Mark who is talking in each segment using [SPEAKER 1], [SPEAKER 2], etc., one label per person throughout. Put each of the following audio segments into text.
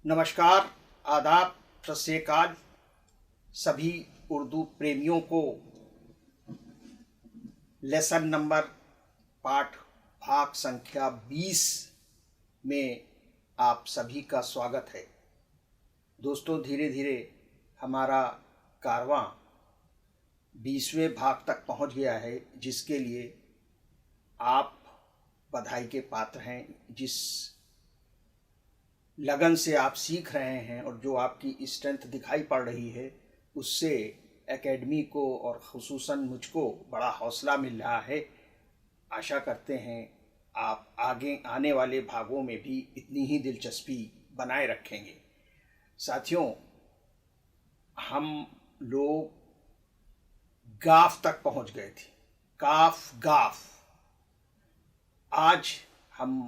[SPEAKER 1] नमस्कार, आदाब, सत श्री अकाल सभी उर्दू प्रेमियों को लेसन नंबर पाठ भाग संख्या 20 में आप सभी का स्वागत है। दोस्तों, धीरे धीरे हमारा कारवां 20वें भाग तक पहुंच गया है, जिसके लिए आप बधाई के पात्र हैं। जिस लगन से आप सीख रहे हैं और जो आपकी स्ट्रेंथ दिखाई पड़ रही है, उससे एकेडमी को और खुसूसन मुझको बड़ा हौसला मिल रहा है। आशा करते हैं आप आगे आने वाले भागों में भी इतनी ही दिलचस्पी बनाए रखेंगे। साथियों, हम लोग गाफ तक पहुंच गए थे। काफ गाफ। आज हम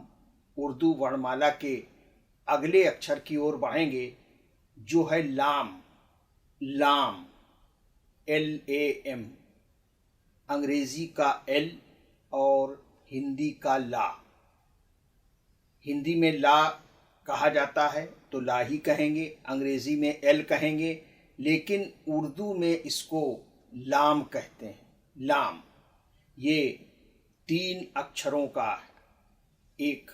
[SPEAKER 1] उर्दू वर्णमाला के अगले अक्षर की ओर बढ़ेंगे, जो है लाम। लाम, LAM, अंग्रेजी का एल और हिंदी का ला। हिंदी में ला कहा जाता है तो ला ही कहेंगे, अंग्रेजी में एल कहेंगे, लेकिन उर्दू में इसको लाम कहते हैं। लाम ये 3 अक्षरों का एक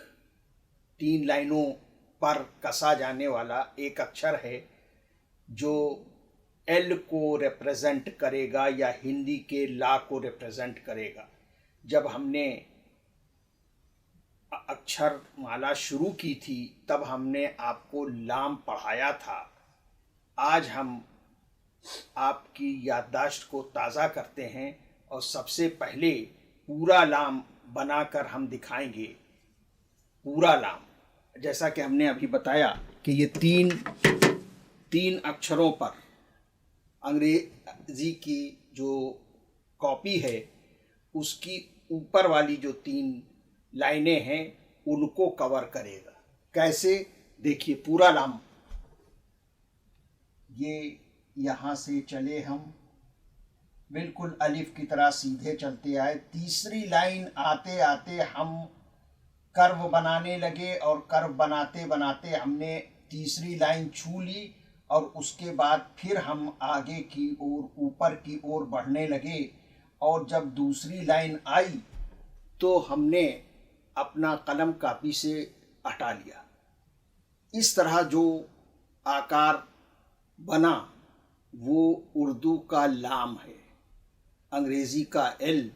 [SPEAKER 1] 3 लाइनों पर कसा जाने वाला एक अक्षर है, जो एल को रिप्रेजेंट करेगा या हिंदी के ला को रिप्रेजेंट करेगा। जब हमने अक्षर माला शुरू की थी तब हमने आपको लाम पढ़ाया था। आज हम आपकी याददाश्त को ताज़ा करते हैं और सबसे पहले पूरा लाम बनाकर हम दिखाएंगे। पूरा लाम, जैसा कि हमने अभी बताया कि ये तीन अक्षरों पर अंग्रेजी की जो कॉपी है उसकी ऊपर वाली जो 3 लाइनें हैं उनको कवर करेगा। कैसे, देखिए पूरा लाम। ये यहाँ से चले हम बिल्कुल अलिफ की तरह सीधे चलते आए। तीसरी लाइन आते आते हम कर्व बनाने लगे और कर्व बनाते बनाते हमने तीसरी लाइन छू ली और उसके बाद फिर हम आगे की ओर ऊपर की ओर बढ़ने लगे। और जब दूसरी लाइन आई तो हमने अपना कलम कापी से हटा लिया। इस तरह जो आकार बना वो उर्दू का लाम है, अंग्रेजी का एल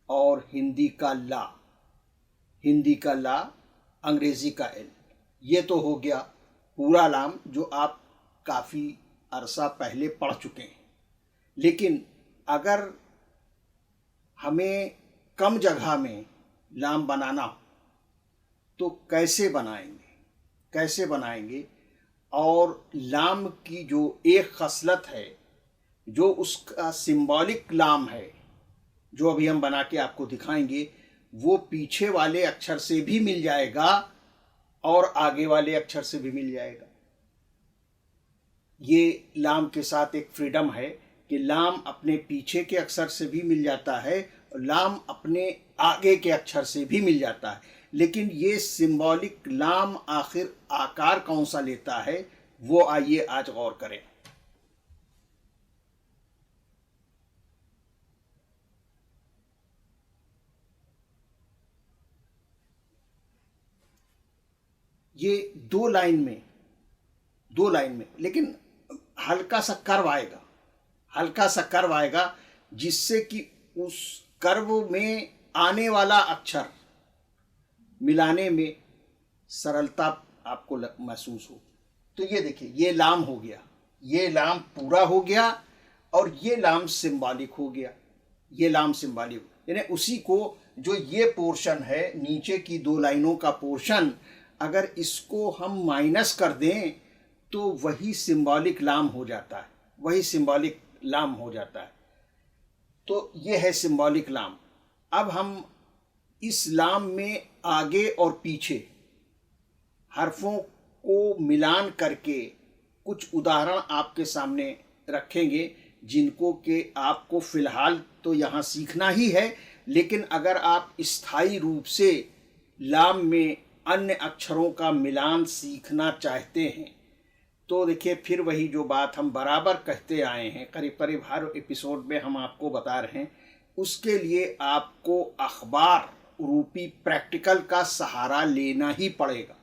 [SPEAKER 1] और हिंदी का ला। हिंदी का ला, अंग्रेजी का एल। ये तो हो गया पूरा लाम, जो आप काफ़ी अरसा पहले पढ़ चुके हैं। लेकिन अगर हमें कम जगह में लाम बनाना हो तो कैसे बनाएंगे और लाम की जो एक खसलत है, जो उसका सिंबॉलिक लाम है, जो अभी हम बना के आपको दिखाएंगे, वो पीछे वाले अक्षर से भी मिल जाएगा और आगे वाले अक्षर से भी मिल जाएगा। ये लाम के साथ एक फ्रीडम है कि लाम अपने पीछे के अक्षर से भी मिल जाता है और लाम अपने आगे के अक्षर से भी मिल जाता है। लेकिन ये सिंबॉलिक लाम आखिर आकार कौन सा लेता है, वो आइए आज गौर करें। ये दो लाइन में लेकिन हल्का सा कर्व आएगा, जिससे कि उस कर्व में आने वाला अक्षर मिलाने में सरलता आपको महसूस हो। तो ये देखिए, ये लाम हो गया, ये लाम पूरा हो गया और ये लाम सिंबॉलिक हो गया। ये लाम सिंबॉलिक, यानी उसी को, जो ये पोर्शन है नीचे की 2 लाइनों का पोर्शन, अगर इसको हम माइनस कर दें तो वही सिंबॉलिक लाम हो जाता है। तो ये है सिंबॉलिक लाम। अब हम इस लाम में आगे और पीछे हरफों को मिलान करके कुछ उदाहरण आपके सामने रखेंगे, जिनको कि आपको फ़िलहाल तो यहाँ सीखना ही है। लेकिन अगर आप स्थायी रूप से लाम में अन्य अक्षरों का मिलान सीखना चाहते हैं तो देखिए फिर वही जो बात हम बराबर कहते आए हैं, करीब करीब हर एपिसोड में हम आपको बता रहे हैं, उसके लिए आपको अखबार रूपी प्रैक्टिकल का सहारा लेना ही पड़ेगा।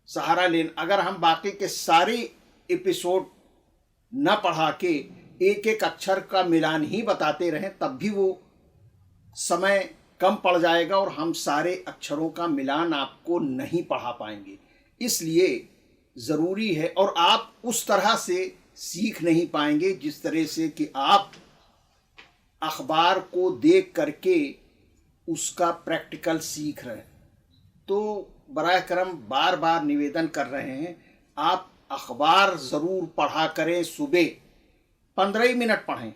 [SPEAKER 1] सहारा लेना, अगर हम बाकी के सारे एपिसोड न पढ़ा के एक एक अक्षर का मिलान ही बताते रहें तब भी वो समय कम पड़ जाएगा और हम सारे अक्षरों का मिलान आपको नहीं पढ़ा पाएंगे। इसलिए ज़रूरी है, और आप उस तरह से सीख नहीं पाएंगे जिस तरह से कि आप अखबार को देख करके उसका प्रैक्टिकल सीख रहे हैं। तो बराह करम बार बार निवेदन कर रहे हैं, आप अखबार ज़रूर पढ़ा करें। सुबह 15 ही मिनट पढ़ें,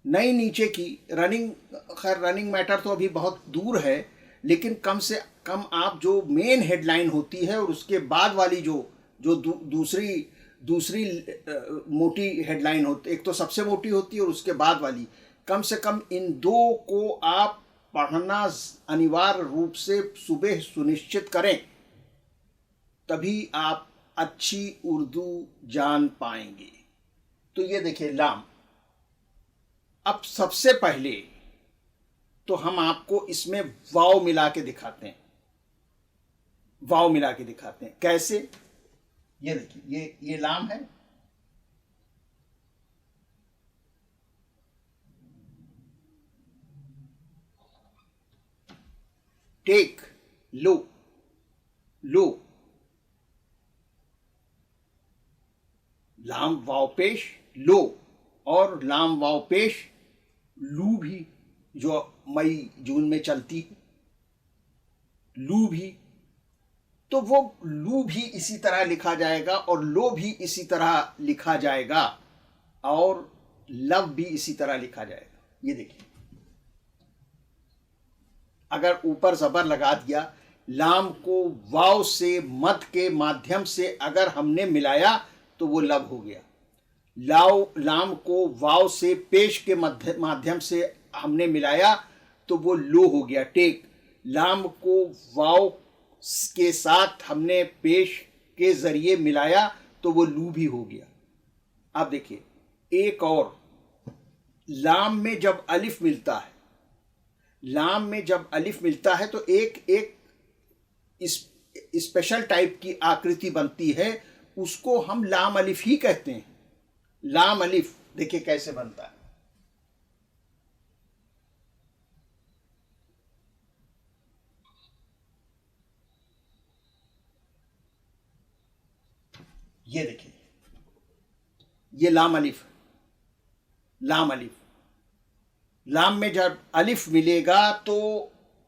[SPEAKER 1] नई नीचे की रनिंग, खैर रनिंग मैटर तो अभी बहुत दूर है, लेकिन कम से कम आप जो मेन हेडलाइन होती है और उसके बाद वाली जो दूसरी मोटी हेडलाइन होती, एक तो सबसे मोटी होती है और उसके बाद वाली, कम से कम इन दो को आप पढ़ना अनिवार्य रूप से सुबह सुनिश्चित करें, तभी आप अच्छी उर्दू जान पाएंगे। तो ये देखिए लाम। अब सबसे पहले तो हम आपको इसमें वाव मिला के दिखाते हैं। वाव मिला के दिखाते हैं कैसे, ये देखिए, ये लाम है, टेक, लो, लो, लाम वाव पेश लो, और लाम वाव पेश लू भी, जो मई जून में चलती है, लू भी। तो वो लू भी इसी तरह लिखा जाएगा और लो भी इसी तरह लिखा जाएगा और लव भी इसी तरह लिखा जाएगा। ये देखिए, अगर ऊपर जबर लगा दिया, लाम को वाव से मद के माध्यम से अगर हमने मिलाया तो वो लब हो गया। लाम को वाव से पेश के माध्यम से हमने मिलाया तो वो लो हो गया, टेक। लाम को वाव के साथ हमने पेश के जरिए मिलाया तो वो लू भी हो गया। अब देखिए एक और, लाम में जब अलिफ मिलता है, लाम में जब अलिफ मिलता है तो एक स्पेशल टाइप की आकृति बनती है, उसको हम लाम अलिफ ही कहते हैं। लाम अलिफ देखिए कैसे बनता है, ये देखिए, ये लाम अलिफ, लाम अलिफ। लाम में जब अलिफ मिलेगा तो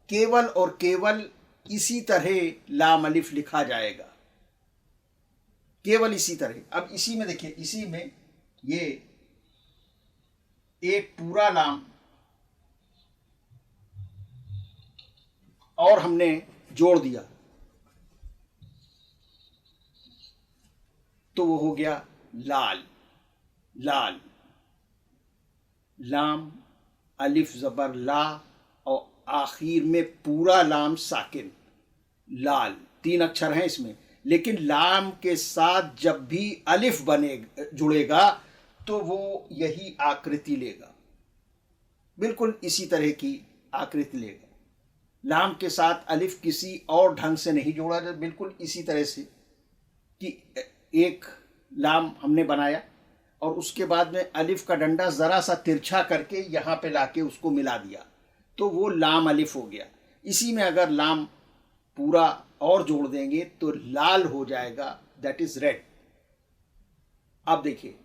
[SPEAKER 1] केवल और केवल इसी तरह लाम अलिफ लिखा जाएगा, केवल इसी तरह। अब इसी में देखिए, इसी में ये एक पूरा लाम और हमने जोड़ दिया तो वो हो गया लाल, लाल। लाम अलिफ जबर ला और आखिर में पूरा लाम साकिन, लाल। 3 अक्षर हैं इसमें, लेकिन लाम के साथ जब भी अलिफ जुड़ेगा तो वो यही आकृति लेगा, बिल्कुल इसी तरह की आकृति लेगा। लाम के साथ अलिफ किसी और ढंग से नहीं जोड़ा जाए, बिल्कुल इसी तरह से कि एक लाम हमने बनाया और उसके बाद में अलिफ का डंडा ज़रा सा तिरछा करके यहाँ पे लाके उसको मिला दिया तो वो लाम अलिफ हो गया। इसी में अगर लाम पूरा और जोड़ देंगे तो लाल हो जाएगा, दैट इज रेड। अब देखिए,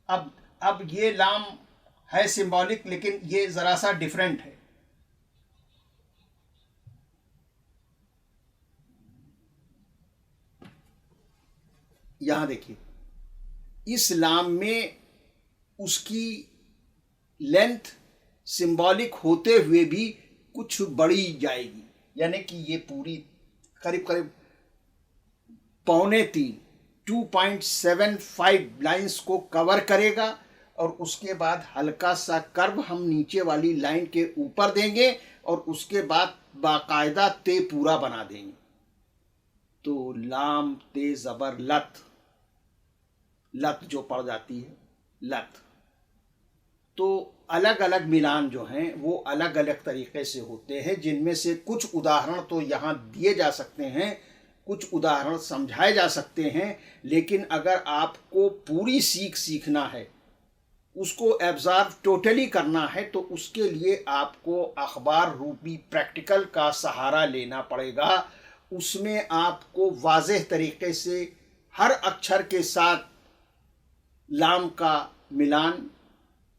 [SPEAKER 1] अब ये लाम है सिंबॉलिक, लेकिन ये जरा सा डिफरेंट है। यहां देखिए, इस लाम में उसकी लेंथ सिंबॉलिक होते हुए भी कुछ बढ़ी जाएगी, यानी कि ये पूरी करीब करीब 2.75 2.75 लाइंस को कवर करेगा और उसके बाद हल्का सा कर्व हम नीचे वाली लाइन के ऊपर देंगे और उसके बाद बाकायदा ते पूरा बना देंगे। तो लाम ते ज़बर लत, लत जो पड़ जाती है, लत। तो अलग अलग मिलान जो हैं वो अलग अलग तरीके से होते हैं, जिनमें से कुछ उदाहरण तो यहाँ दिए जा सकते हैं, कुछ उदाहरण समझाए जा सकते हैं। लेकिन अगर आपको पूरी सीखना है, उसको एब्जॉर्व टोटली करना है, तो उसके लिए आपको अखबार रूपी प्रैक्टिकल का सहारा लेना पड़ेगा। उसमें आपको वाज़ेह तरीके से हर अक्षर के साथ लाम का मिलान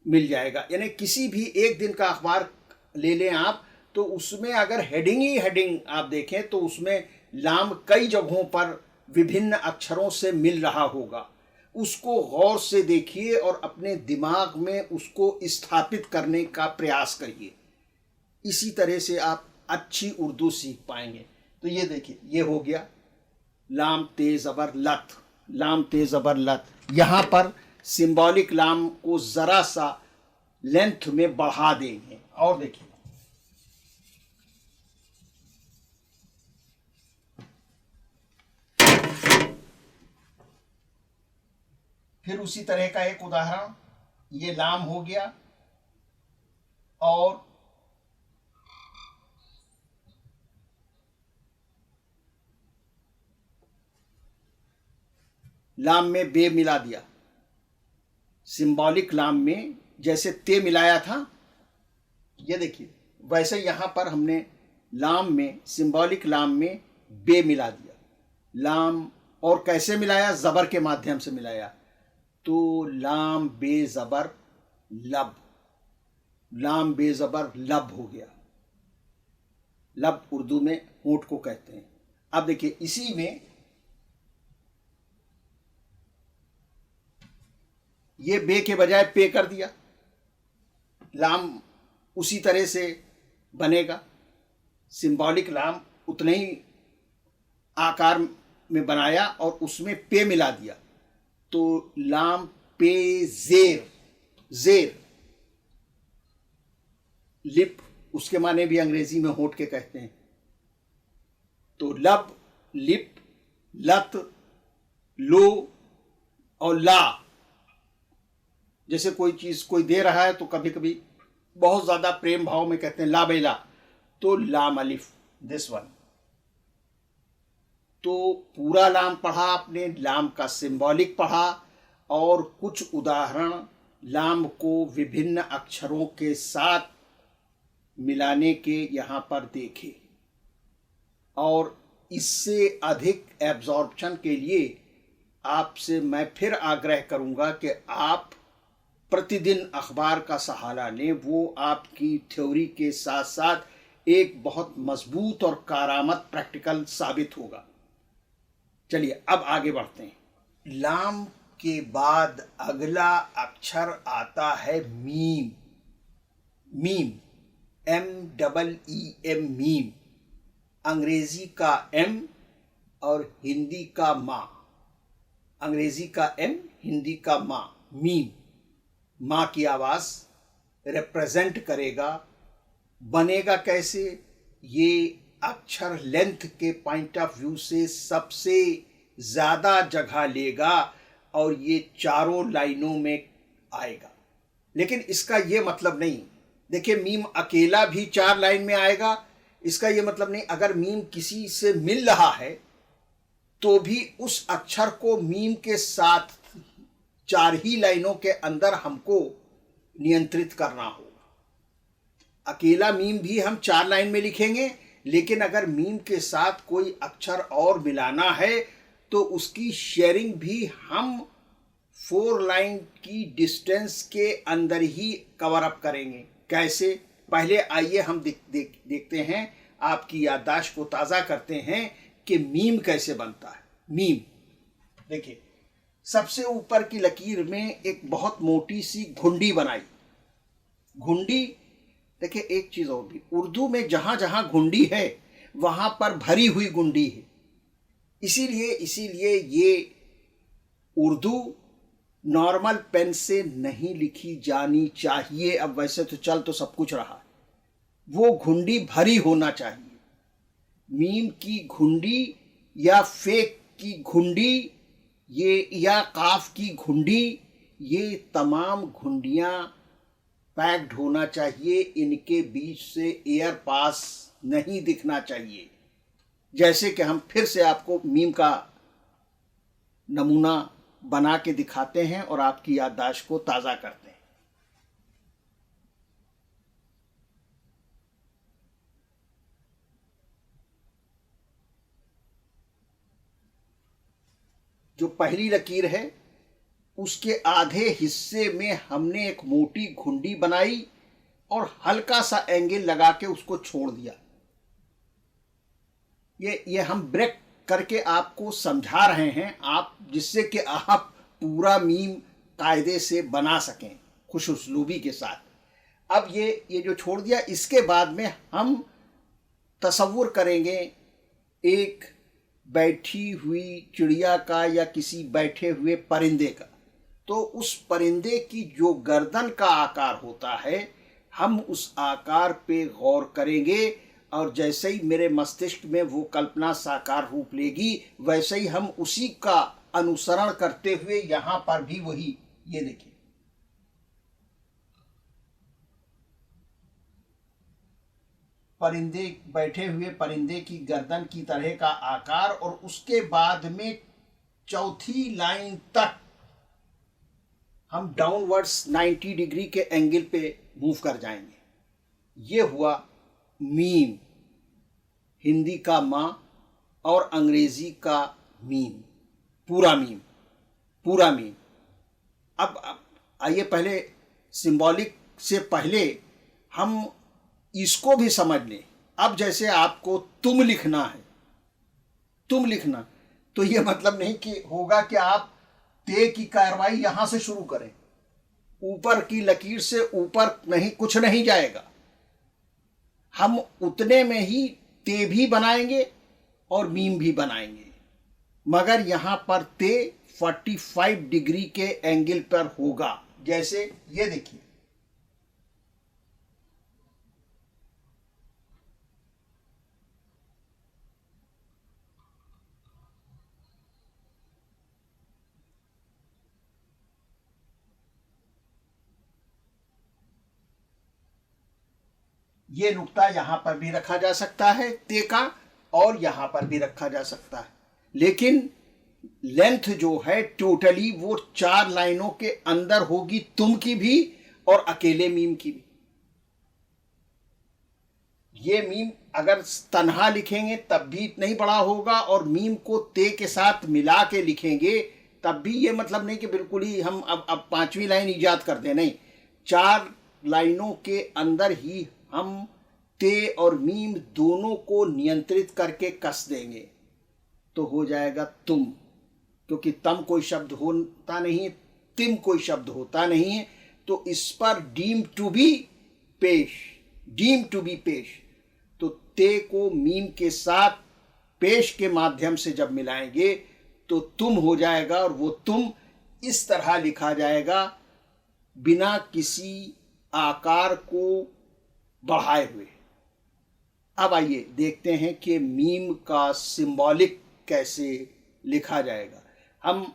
[SPEAKER 1] मिल जाएगा। यानी किसी भी एक दिन का अखबार ले लें आप, तो उसमें अगर हेडिंग ही हेडिंग आप देखें तो उसमें लाम कई जगहों पर विभिन्न अक्षरों से मिल रहा होगा। उसको गौर से देखिए और अपने दिमाग में उसको स्थापित करने का प्रयास करिए। इसी तरह से आप अच्छी उर्दू सीख पाएंगे। तो ये देखिए, ये हो गया लाम ते ज़बर लत, लाम ते ज़बर लत। यहाँ पर सिंबॉलिक लाम को ज़रा सा लेंथ में बढ़ा देंगे। और देखिए, फिर उसी तरह का एक उदाहरण, ये लाम हो गया और लाम में बे मिला दिया। सिंबॉलिक लाम में जैसे ते मिलाया था, ये देखिए, वैसे यहाँ पर हमने लाम में, सिंबॉलिक लाम में बे मिला दिया। लाम और कैसे मिलाया? ज़बर के माध्यम से मिलाया। तो लाम बे ज़बर लब, लाम बे ज़बर लब हो गया। लब उर्दू में होंठ को कहते हैं। अब देखिए, इसी में ये बे के बजाय पे कर दिया, लाम उसी तरह से बनेगा। सिंबॉलिक लाम उतने ही आकार में बनाया और उसमें पे मिला दिया, तो लाम पे ज़ेर, ज़ेर लिप, उसके माने भी अंग्रेजी में होंठ के कहते हैं। तो लब, लिप, लत, लो और ला। जैसे कोई चीज़ कोई दे रहा है तो कभी कभी बहुत ज़्यादा प्रेम भाव में कहते हैं ला बेला, तो लाम अलिफ, दिस वन। तो पूरा लाम पढ़ा आपने, लाम का सिंबॉलिक पढ़ा और कुछ उदाहरण लाम को विभिन्न अक्षरों के साथ मिलाने के यहाँ पर देखे। और इससे अधिक एब्जॉर्प्शन के लिए आपसे मैं फिर आग्रह करूँगा कि आप प्रतिदिन अखबार का सहारा लें। वो आपकी थ्योरी के साथ साथ एक बहुत मजबूत और कारामद प्रैक्टिकल साबित होगा। चलिए अब आगे बढ़ते हैं। लाम के बाद अगला अक्षर आता है मीम। Meme, MEEM, meme. अंग्रेजी का M और हिंदी का माँ। अंग्रेजी का M, हिंदी का माँ, मीम। माँ की आवाज़ रिप्रेजेंट करेगा। बनेगा कैसे? ये अक्षर लेंथ के पॉइंट ऑफ व्यू से सबसे ज़्यादा जगह लेगा और ये चारों लाइनों में आएगा। लेकिन इसका ये मतलब नहीं, देखिए मीम अकेला भी 4 लाइन में आएगा, इसका ये मतलब नहीं। अगर मीम किसी से मिल रहा है तो भी उस अक्षर को मीम के साथ 4 ही लाइनों के अंदर हमको नियंत्रित करना होगा। अकेला मीम भी हम 4 लाइन में लिखेंगे, लेकिन अगर मीम के साथ कोई अक्षर और मिलाना है तो उसकी शेयरिंग भी हम 4 लाइन की डिस्टेंस के अंदर ही कवर अप करेंगे। कैसे? पहले आइए हम देखते हैं, आपकी याददाश्त को ताज़ा करते हैं कि मीम कैसे बनता है। मीम देखिए, सबसे ऊपर की लकीर में एक बहुत मोटी सी घुंडी बनाई। घुंडी, देखिए एक चीज़ और भी, उर्दू में जहाँ जहाँ घुंडी है वहाँ पर भरी हुई गुंडी है। इसीलिए ये उर्दू नॉर्मल पेन से नहीं लिखी जानी चाहिए। अब वैसे तो चल तो सब कुछ रहा है, वो घुंडी भरी होना चाहिए। मीम की घुंडी या फेक की घुंडी, ये या काफ की घुंडी, ये तमाम घुंडियाँ पैक्ड होना चाहिए। इनके बीच से एयर पास नहीं दिखना चाहिए। जैसे कि हम फिर से आपको मीम का नमूना बना के दिखाते हैं और आपकी याददाश्त को ताज़ा करते हैं। जो पहली लकीर है उसके आधे हिस्से में हमने एक मोटी घुंडी बनाई और हल्का सा एंगल लगा के उसको छोड़ दिया। ये हम ब्रेक करके आपको समझा रहे हैं, आप जिससे कि आप पूरा मीम कायदे से बना सकें खुश उसलूबी के साथ। अब ये जो छोड़ दिया, इसके बाद में हम तसव्वुर करेंगे एक बैठी हुई चिड़िया का या किसी बैठे हुए परिंदे का। तो उस परिंदे की जो गर्दन का आकार होता है, हम उस आकार पे गौर करेंगे और जैसे ही मेरे मस्तिष्क में वो कल्पना साकार रूप लेगी, वैसे ही हम उसी का अनुसरण करते हुए यहाँ पर भी वही, ये देखिए, परिंदे, बैठे हुए परिंदे की गर्दन की तरह का आकार, और उसके बाद में चौथी लाइन तक हम डाउनवर्ड्स 90 डिग्री के एंगल पे मूव कर जाएंगे। ये हुआ मीम, हिंदी का माँ और अंग्रेजी का मीम, पूरा मीम, पूरा मीम। अब आइए पहले सिंबॉलिक से पहले हम इसको भी समझ लें। अब जैसे आपको तुम लिखना है, तुम लिखना, तो ये मतलब नहीं कि होगा कि आप ते की कार्रवाई यहां से शुरू करें, ऊपर की लकीर से ऊपर नहीं, कुछ नहीं जाएगा। हम उतने में ही ते भी बनाएंगे और मीम भी बनाएंगे, मगर यहां पर ते 45 डिग्री के एंगल पर होगा। जैसे ये देखिए, ये नुक्ता यहां पर भी रखा जा सकता है ते का, और यहां पर भी रखा जा सकता है, लेकिन लेंथ जो है टोटली वो 4 लाइनों के अंदर होगी, तुम की भी और अकेले मीम की भी। ये मीम अगर तन्हा लिखेंगे तब भी इतना ही बड़ा होगा, और मीम को ते के साथ मिला के लिखेंगे तब भी, ये मतलब नहीं कि बिल्कुल ही हम अब 5वीं लाइन ईजाद कर दें, नहीं, 4 लाइनों के अंदर ही हम ते और मीम दोनों को नियंत्रित करके कस देंगे, तो हो जाएगा तुम। क्योंकि तम कोई शब्द होता नहीं है, तिम कोई शब्द होता नहीं है, तो इस पर डीम टू बी पेश, डीम टू बी पेश, तो ते को मीम के साथ पेश के माध्यम से जब मिलाएंगे तो तुम हो जाएगा, और वो तुम इस तरह लिखा जाएगा बिना किसी आकार को बढ़ाए हुए। अब आइए देखते हैं कि मीम का सिंबॉलिक कैसे लिखा जाएगा। हम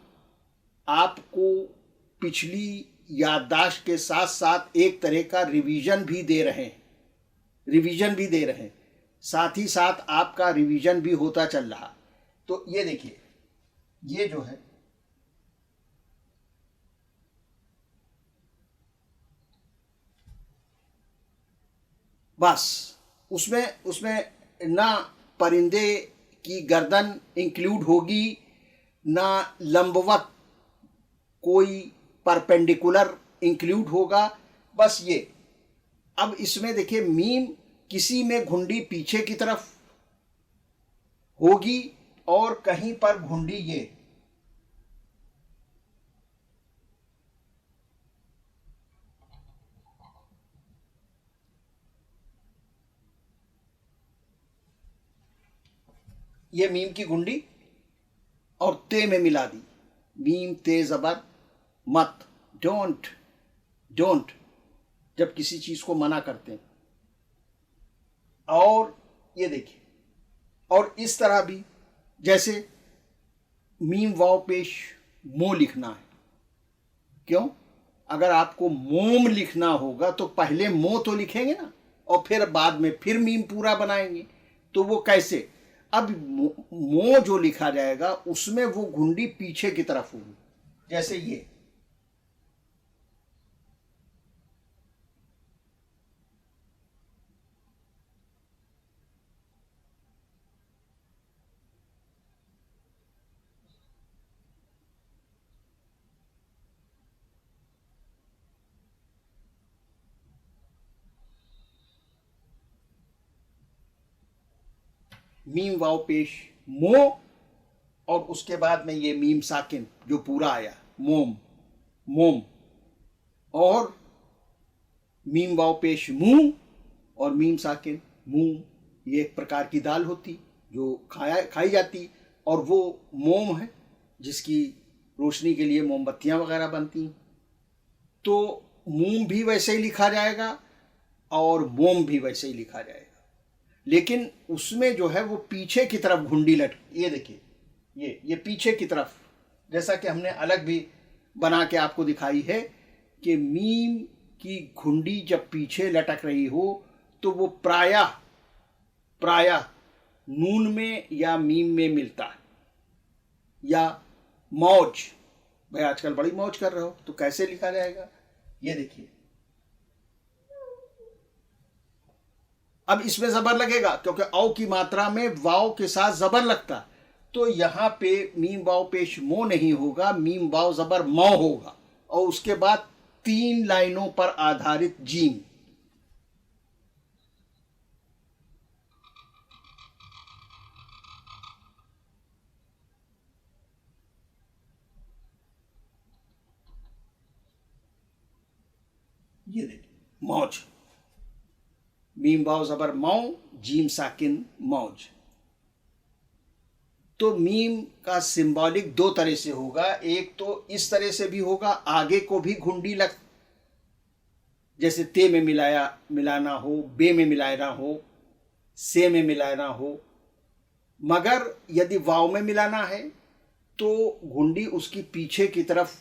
[SPEAKER 1] आपको पिछली याददाश्त के साथ साथ एक तरह का रिवीजन भी दे रहे हैं, रिवीजन भी दे रहे हैं, साथ ही साथ आपका रिवीजन भी होता चल रहा। तो ये देखिए, ये जो है बस उसमें ना परिंदे की गर्दन इंक्लूड होगी, ना लंबवत कोई परपेंडिकुलर इंक्लूड होगा, बस ये। अब इसमें देखिए, मीम किसी में घुंडी पीछे की तरफ होगी और कहीं पर घुंडी ये मीम की घुंडी और ते में मिला दी, मीम ते जबर मत, डोंट, डोंट, जब किसी चीज को मना करते हैं। और ये देखिए, और इस तरह भी जैसे मीम वाव पेश मो लिखना है। क्यों? अगर आपको मोम लिखना होगा तो पहले मो तो लिखेंगे ना, और फिर बाद में फिर मीम पूरा बनाएंगे। तो वो कैसे? अब मो जो लिखा जाएगा उसमें वो घुंडी पीछे की तरफ होगी, जैसे ये। मीम वाव पेश मो, और उसके बाद में ये मीम साकिन जो पूरा आया मोम, मोम, और मीम वाव पेश मुंह और मीम साकिन मुंह। ये एक प्रकार की दाल होती जो खाई जाती, और वो मोम है जिसकी रोशनी के लिए मोमबत्तियां वगैरह बनती। तो मूम भी वैसे ही लिखा जाएगा और मोम भी वैसे ही लिखा जाएगा, लेकिन उसमें जो है वो पीछे की तरफ घुंडी ये देखिए, ये पीछे की तरफ, जैसा कि हमने अलग भी बना के आपको दिखाई है कि मीम की घुंडी जब पीछे लटक रही हो तो वो प्रायः नून में या मीम में मिलता है। या मौज, भाई आजकल बड़ी मौज कर रहे हो तो कैसे लिखा जाएगा? ये देखिए, अब इसमें जबर लगेगा क्योंकि औ की मात्रा में वाव के साथ जबर लगता, तो यहां पे मीम वाव पेश मो नहीं होगा, मीम वाव जबर मौ होगा, और उसके बाद 3 लाइनों पर आधारित जीम। ये देखिए, मौज, मीम वाव जबर मौ, जीम साकिन मौज। तो मीम का सिंबॉलिक 2 तरह से होगा। एक तो इस तरह से भी होगा, आगे को भी घुंडी लग, जैसे ते में मिलाना हो, बे में मिलाना हो, से में मिलाना हो। मगर यदि वाव में मिलाना है तो घुंडी उसकी पीछे की तरफ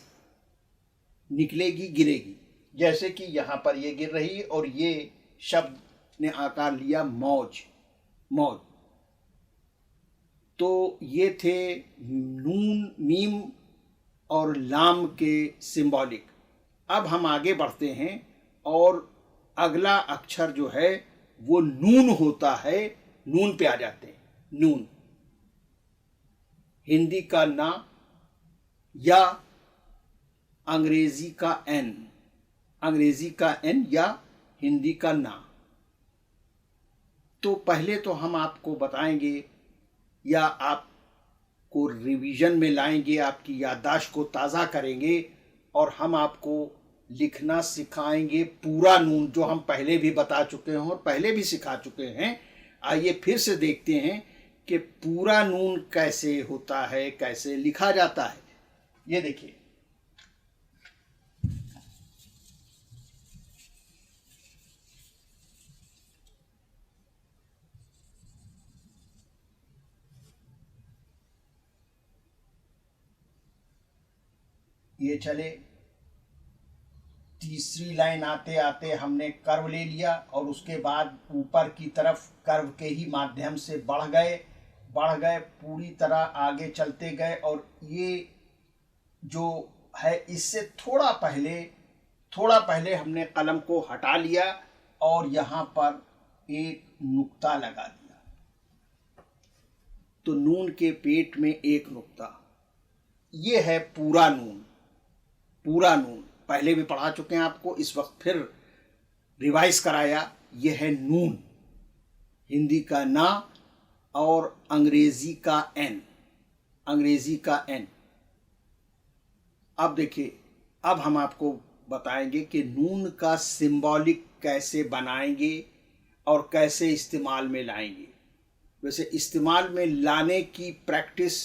[SPEAKER 1] निकलेगी, गिरेगी, जैसे कि यहां पर ये गिर रही और ये शब्द ने आकार लिया मौज, मौज। तो ये थे नून, मीम और लाम के सिंबॉलिक। अब हम आगे बढ़ते हैं और अगला अक्षर जो है वो नून होता है। नून पे आ जाते हैं। नून, हिंदी का ना या अंग्रेजी का एन, अंग्रेजी का एन या हिंदी का ना। तो पहले तो हम आपको बताएंगे या आपको रिवीजन में लाएंगे, आपकी याददाश्त को ताज़ा करेंगे, और हम आपको लिखना सिखाएंगे पूरा नून, जो हम पहले भी बता चुके हैं और पहले भी सिखा चुके हैं। आइए फिर से देखते हैं कि पूरा नून कैसे होता है, कैसे लिखा जाता है। ये देखिए, ये चले, तीसरी लाइन आते आते हमने कर्व ले लिया और उसके बाद ऊपर की तरफ कर्व के ही माध्यम से बढ़ गए, पूरी तरह आगे चलते गए। और ये जो है इससे थोड़ा पहले हमने कलम को हटा लिया और यहाँ पर एक नुक्ता लगा दिया। तो नून के पेट में एक नुक्ता, ये है पूरा नून। पूरा नून पहले भी पढ़ा चुके हैं आपको, इस वक्त फिर रिवाइज कराया। यह है नून, हिंदी का ना और अंग्रेजी का एन, अंग्रेजी का एन। अब देखिए, अब हम आपको बताएंगे कि नून का सिंबॉलिक कैसे बनाएंगे और कैसे इस्तेमाल में लाएंगे। वैसे इस्तेमाल में लाने की प्रैक्टिस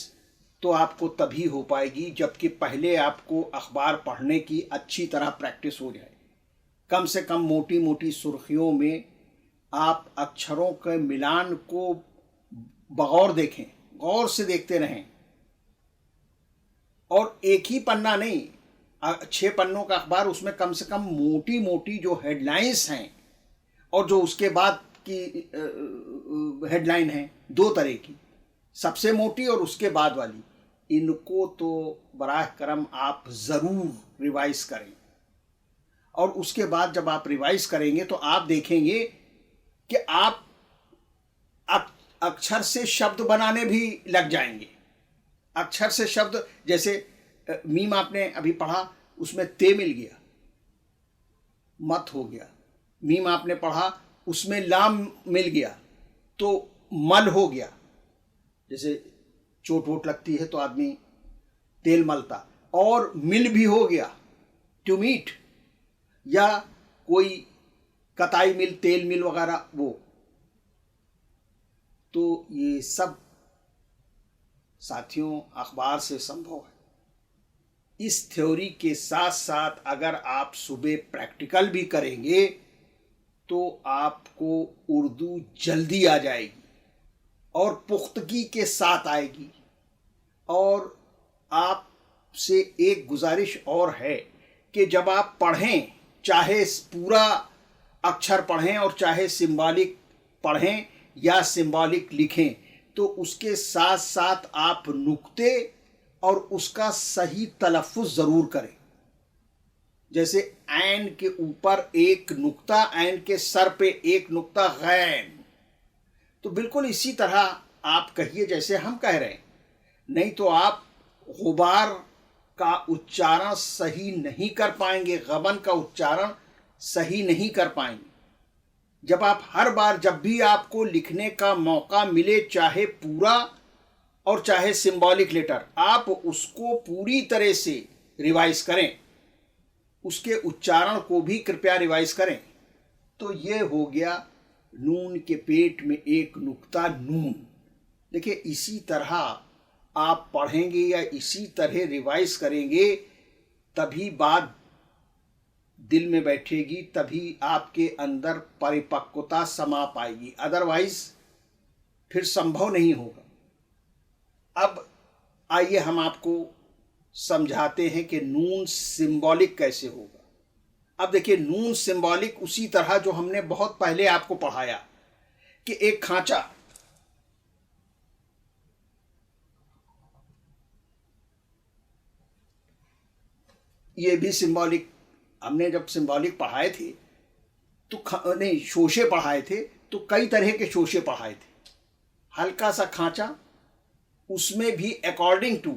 [SPEAKER 1] तो आपको तभी हो पाएगी जबकि पहले आपको अखबार पढ़ने की अच्छी तरह प्रैक्टिस हो जाए। कम से कम मोटी मोटी सुर्खियों में आप अक्षरों के मिलान को बगौर देखें, गौर से देखते रहें। और एक ही पन्ना नहीं, 6 पन्नों का अखबार, उसमें कम से कम मोटी मोटी जो हेडलाइंस हैं और जो उसके बाद की हेडलाइन है, 2 तरह की, सबसे मोटी और उसके बाद वाली, इनको तो बराह करम आप ज़रूर रिवाइज करें। और उसके बाद जब आप रिवाइज करेंगे तो आप देखेंगे कि आप अक्षर से शब्द बनाने भी लग जाएंगे। अक्षर से शब्द, जैसे मीम आपने अभी पढ़ा, उसमें ते मिल गया, मत हो गया। मीम आपने पढ़ा, उसमें लाम मिल गया तो मल हो गया। जैसे चोट वोट लगती है तो आदमी तेल मलता, और मिल भी हो गया, टू मीट, या कोई कताई मिल, तेल मिल वगैरह, वो। तो ये सब साथियों अखबार से संभव है। इस थ्योरी के साथ साथ अगर आप सुबह प्रैक्टिकल भी करेंगे तो आपको उर्दू जल्दी आ जाएगी और पुख्तगी के साथ आएगी। और आपसे एक गुजारिश और है कि जब आप पढ़ें, चाहे पूरा अक्षर पढ़ें और चाहे सिंबॉलिक पढ़ें या सिंबॉलिक लिखें, तो उसके साथ साथ आप नुक्ते और उसका सही तलफ़ुज़ ज़रूर करें। जैसे ऐन के ऊपर एक नुक्ता, ऐन के सर पे एक नुक्ता, गैन, तो बिल्कुल इसी तरह आप कहिए जैसे हम कह रहे हैं। नहीं तो आप गुबार का उच्चारण सही नहीं कर पाएंगे, गबन का उच्चारण सही नहीं कर पाएंगे। जब आप हर बार, जब भी आपको लिखने का मौका मिले, चाहे पूरा और चाहे सिंबॉलिक लेटर, आप उसको पूरी तरह से रिवाइज करें, उसके उच्चारण को भी कृपया रिवाइज करें। तो ये हो गया नून के पेट में एक नुक्ता, नून। देखिए, इसी तरह आप पढ़ेंगे या इसी तरह रिवाइज करेंगे, तभी बात दिल में बैठेगी, तभी आपके अंदर परिपक्वता समा पाएगी, अदरवाइज फिर संभव नहीं होगा। अब आइए हम आपको समझाते हैं कि नून सिंबॉलिक कैसे होगा। अब देखिए, नून सिंबॉलिक उसी तरह जो हमने बहुत पहले आपको पढ़ाया कि एक खांचा, ये भी सिंबॉलिक, हमने जब सिंबॉलिक पढ़ाए थे तो नहीं, शोशे पढ़ाए थे तो कई तरह के शोशे पढ़ाए थे। हल्का सा खांचा, उसमें भी अकॉर्डिंग टू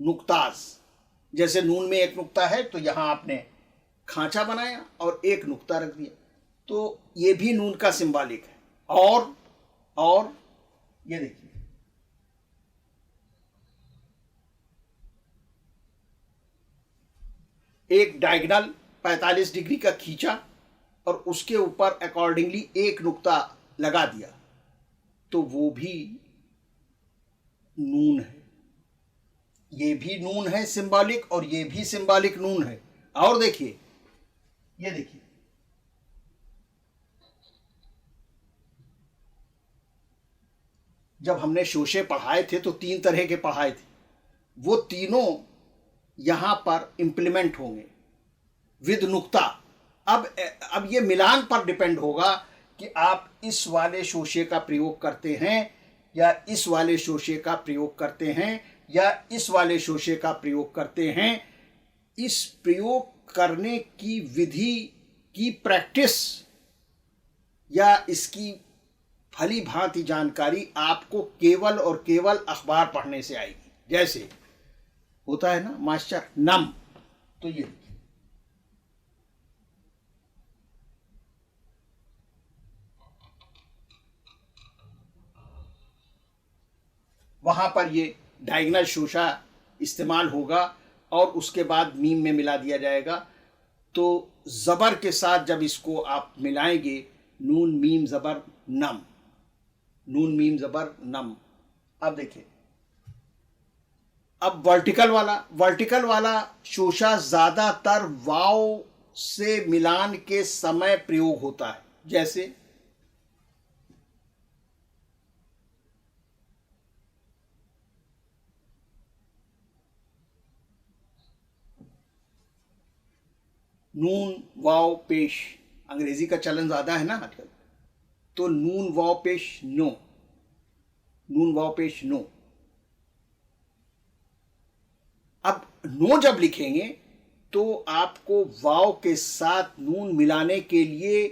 [SPEAKER 1] नुक्ताज, जैसे नून में एक नुक्ता है तो यहाँ आपने खांचा बनाया और एक नुक्ता रख दिया, तो ये भी नून का सिंबॉलिक है। और ये देखिए, एक डायगोनल 45 डिग्री का खींचा और उसके ऊपर अकॉर्डिंगली एक नुक्ता लगा दिया, तो वो भी नून है। ये भी नून है सिंबॉलिक, और ये भी सिंबॉलिक नून है। और देखिए, ये देखिए, जब हमने शोशे पढ़ाए थे तो 3 तरह के पढ़ाए थे, वो तीनों यहां पर इंप्लीमेंट होंगे विद नुक्ता। अब ये मिलान पर डिपेंड होगा कि आप इस वाले शोशे का प्रयोग करते हैं या इस वाले शोशे का प्रयोग करते हैं या इस वाले शोशे का प्रयोग करते हैं। इस प्रयोग करने की विधि की प्रैक्टिस या इसकी भली भांति जानकारी आपको केवल और केवल अखबार पढ़ने से आएगी। जैसे होता है ना मास्टर, नम, तो ये वहां पर ये डायगोनल शोशा इस्तेमाल होगा और उसके बाद मीम में मिला दिया जाएगा। तो ज़बर के साथ जब इसको आप मिलाएंगे, नून मीम ज़बर नम, नून मीम ज़बर नम। अब देखिए, अब वर्टिकल वाला शोशा ज़्यादातर वाव से मिलान के समय प्रयोग होता है। जैसे, नून वाव पेश, अंग्रेजी का चलन ज़्यादा है ना आजकल, तो नून वाव पेश नो, नून वाव पेश नो। अब नो जब लिखेंगे तो आपको वाव के साथ नून मिलाने के लिए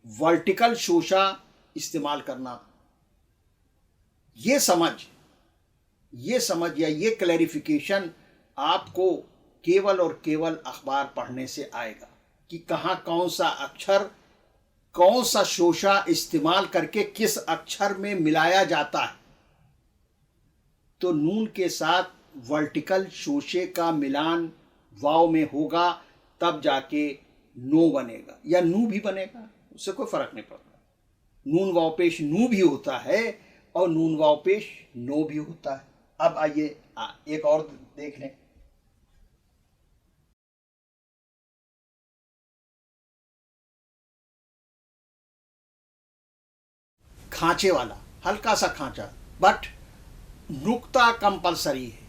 [SPEAKER 1] वर्टिकल शोशा इस्तेमाल करना। ये समझ या ये क्लैरिफिकेशन आपको केवल और केवल अखबार पढ़ने से आएगा कि कहाँ कौन सा अक्षर कौन सा शोशा इस्तेमाल करके किस अक्षर में मिलाया जाता है। तो नून के साथ वर्टिकल शोशे का मिलान वाव में होगा, तब जाके नो बनेगा या नू भी बनेगा, उससे कोई फर्क नहीं पड़ता। नून वाव पेश नू भी होता है और नून वाव पेश नो भी होता है। अब आइए एक और देख लें। खांचे वाला, हल्का सा खांचा, बट नुक्ता कंपलसरी है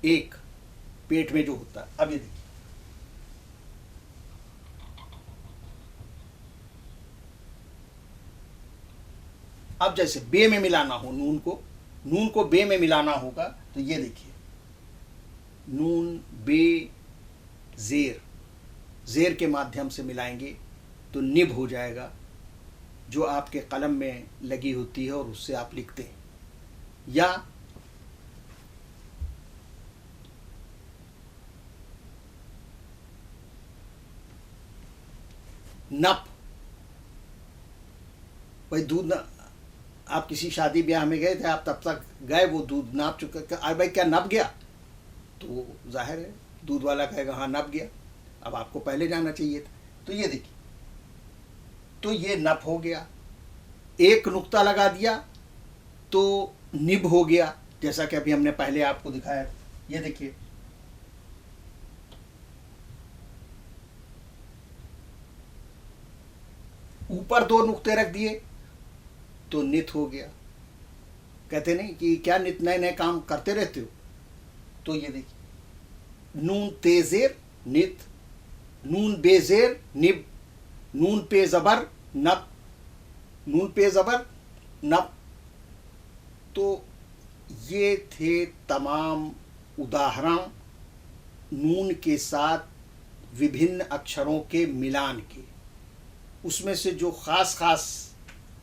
[SPEAKER 1] एक पेट में जो होता है। अब ये देखिए, अब जैसे बे में मिलाना हो नून को बे में मिलाना होगा, तो ये देखिए नून बे जेर के माध्यम से मिलाएंगे तो निब हो जाएगा, जो आपके कलम में लगी होती है और उससे आप लिखते हैं। या नप, भाई दूध आप किसी शादी ब्याह में गए थे, आप तब तक गए, वो दूध नाप चुका, अरे भाई क्या नप गया, तो जाहिर है दूध वाला कहेगा हाँ नप गया, अब आपको पहले जाना चाहिए था। तो ये देखिए, तो ये नप हो गया, एक नुक्ता लगा दिया तो निब हो गया, जैसा कि अभी हमने पहले आपको दिखाया। ये देखिए, ऊपर दो नुक्ते रख दिए तो नित हो गया। कहते नहीं कि क्या नित नए नए काम करते रहते हो, तो ये देखिए नून तेजेर नित, नून बेजेर निब, नून पे जबर नप, नून पे जबर नप। तो ये थे तमाम उदाहरण नून के साथ विभिन्न अक्षरों के मिलान के। उसमें से जो खास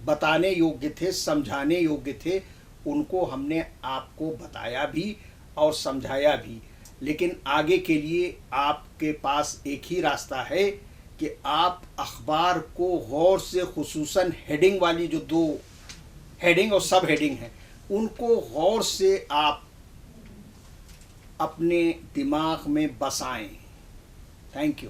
[SPEAKER 1] बताने योग्य थे, समझाने योग्य थे, उनको हमने आपको बताया भी और समझाया भी। लेकिन आगे के लिए आपके पास एक ही रास्ता है कि आप अखबार को गौर से, खुसूसन हेडिंग वाली जो दो हेडिंग और सब हेडिंग हैं, उनको गौर से आप अपने दिमाग में बसाएं। Thank you.